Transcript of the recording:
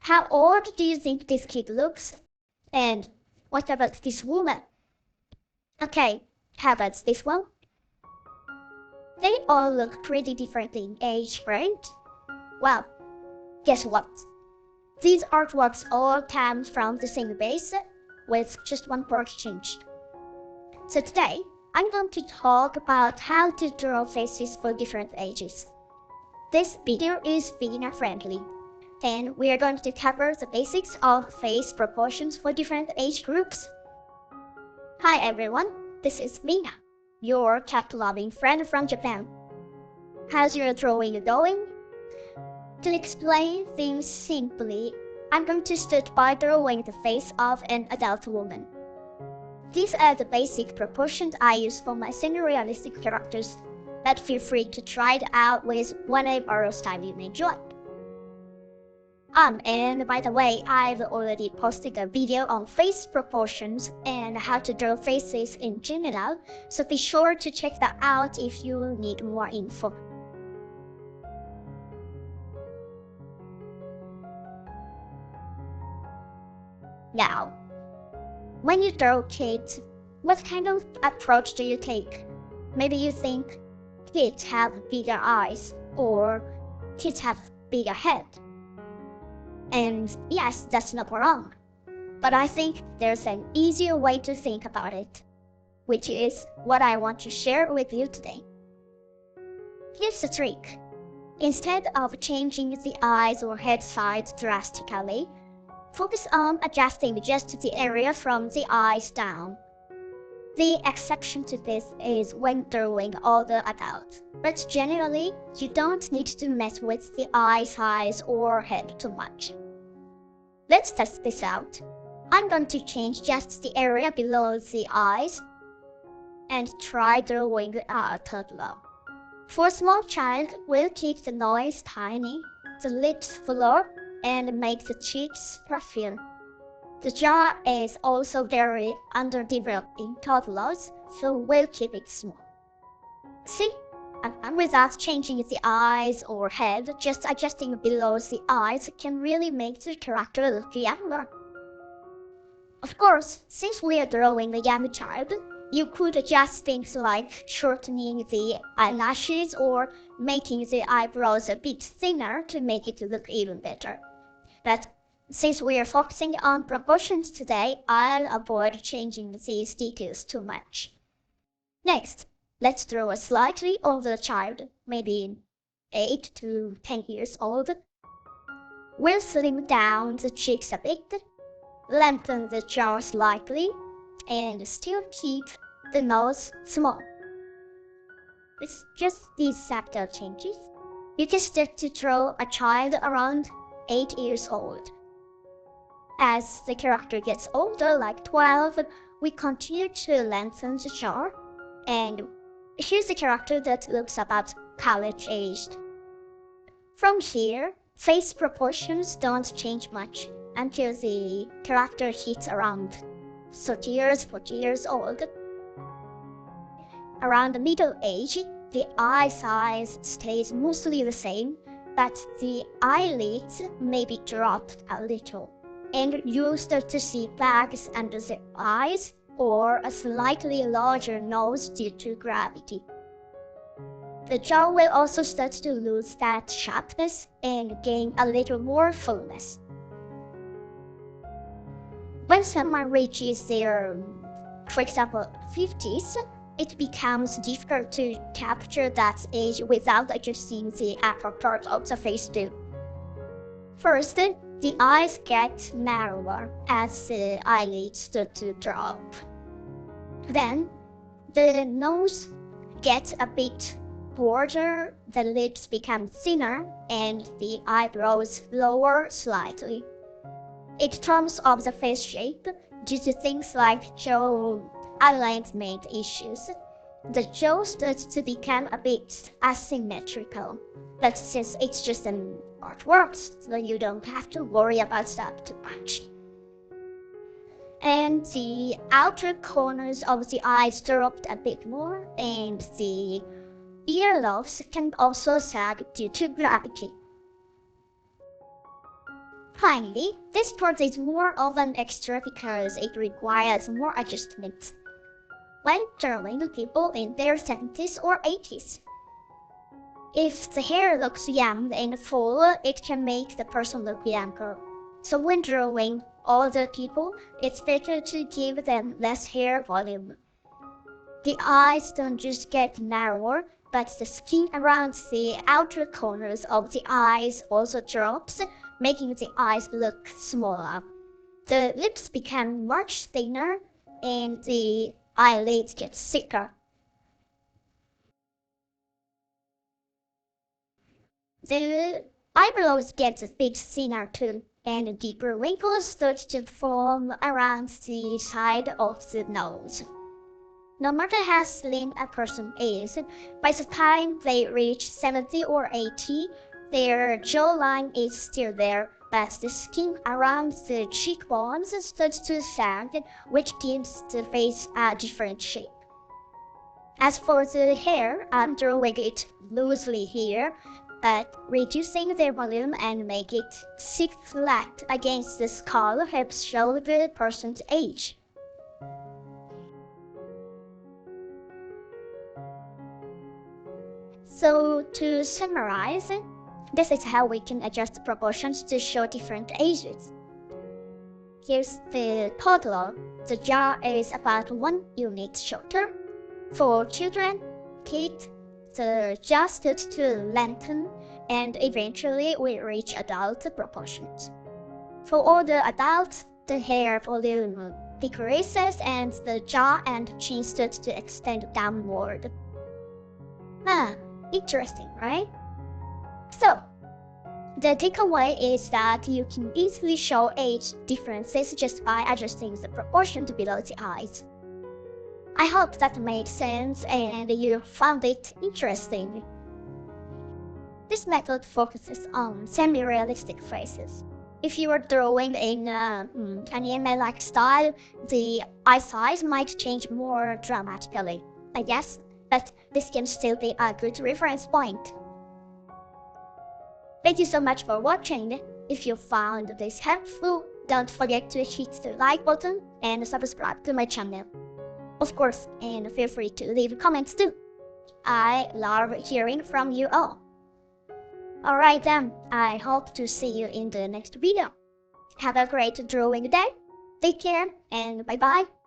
How old do you think this kid looks? And what about this woman? Okay, how about this one? They all look pretty different in age, right? Well, guess what? These artworks all come from the same base, with just one part changed. So today, I'm going to talk about how to draw faces for different ages. This video is beginner friendly, and we are going to cover the basics of face proportions for different age groups. Hi everyone, this is Mina, your cat-loving friend from Japan. How's your drawing going? To explain things simply, I'm going to start by drawing the face of an adult woman. These are the basic proportions I use for my semi-realistic characters, but feel free to try it out with whatever style you enjoy. And by the way, I've already posted a video on face proportions and how to draw faces in general, so be sure to check that out if you need more info. Now, when you draw kids, what kind of approach do you take? Maybe you think kids have bigger eyes, or kids have bigger head. And yes, that's not wrong. But I think there's an easier way to think about it, which is what I want to share with you today. Here's the trick. Instead of changing the eyes or head size drastically, focus on adjusting just the area from the eyes down. The exception to this is when drawing older adults, but generally, you don't need to mess with the eye size or head too much. Let's test this out. I'm going to change just the area below the eyes and try drawing a toddler. For a small child, we'll keep the nose tiny, the lips fuller, and make the cheeks puffy. The jaw is also very underdeveloped in toddlers, so we'll keep it small. See? And without changing the eyes or head, just adjusting below the eyes can really make the character look younger. Of course, since we are drawing a young child, you could adjust things like shortening the eyelashes or making the eyebrows a bit thinner to make it look even better. But since we are focusing on proportions today, I'll avoid changing these details too much. Next, let's draw a slightly older child, maybe 8 to 10 years old. We'll slim down the cheeks a bit, lengthen the jaw slightly, and still keep the nose small. With just these subtle changes, you can start to draw a child around 8 years old. As the character gets older, like 12, we continue to lengthen the jaw, and here's a character that looks about college-aged. From here, face proportions don't change much until the character hits around 30 years, 40 years old. Around the middle age, the eye size stays mostly the same, but the eyelids may be dropped a little, and you'll start to see bags under the eyes or a slightly larger nose due to gravity. The jaw will also start to lose that sharpness and gain a little more fullness. When someone reaches their, for example, 50s, it becomes difficult to capture that age without adjusting the upper part of the face too. First, the eyes get narrower as the eyelids start to drop. Then, the nose gets a bit broader, the lips become thinner, and the eyebrows lower slightly. In terms of the face shape, due to things like jaw alignment issues, the jaw starts to become a bit asymmetrical. But since it's just an artwork, so you don't have to worry about that too much. And the outer corners of the eyes dropped a bit more, and the earlobes can also sag due to gravity. Finally, this part is more of an extra because it requires more adjustments when drawing people in their 70s or 80s. If the hair looks young and full, it can make the person look younger. So when drawing older people, it's better to give them less hair volume. The eyes don't just get narrower, but the skin around the outer corners of the eyes also drops, making the eyes look smaller. The lips become much thinner and the eyelids get thicker. The eyebrows get a bit thinner too, and deeper wrinkles start to form around the side of the nose. No matter how slim a person is, by the time they reach 70 or 80, their jawline is still there, but the skin around the cheekbones starts to sag, which gives the face a different shape. As for the hair, I'm drawing it loosely here, but reducing the volume and make it sit flat against the skull helps show the person's age. So to summarize, this is how we can adjust proportions to show different ages. Here's the toddler. The jaw is about 1 unit shorter. For children, kids, the jaw starts to lengthen and eventually we reach adult proportions. For older adults, the hair volume decreases and the jaw and chin starts to extend downward. Interesting, right? So, the takeaway is that you can easily show age differences just by adjusting the proportion below the eyes. I hope that made sense and you found it interesting. This method focuses on semi-realistic faces. If you are drawing in an anime-like style, the eye size might change more dramatically, I guess, but this can still be a good reference point. Thank you so much for watching. If you found this helpful, don't forget to hit the like button and subscribe to my channel. Of course, and feel free to leave comments too. I love hearing from you all. Alright then, I hope to see you in the next video. Have a great drawing day. Take care and bye bye.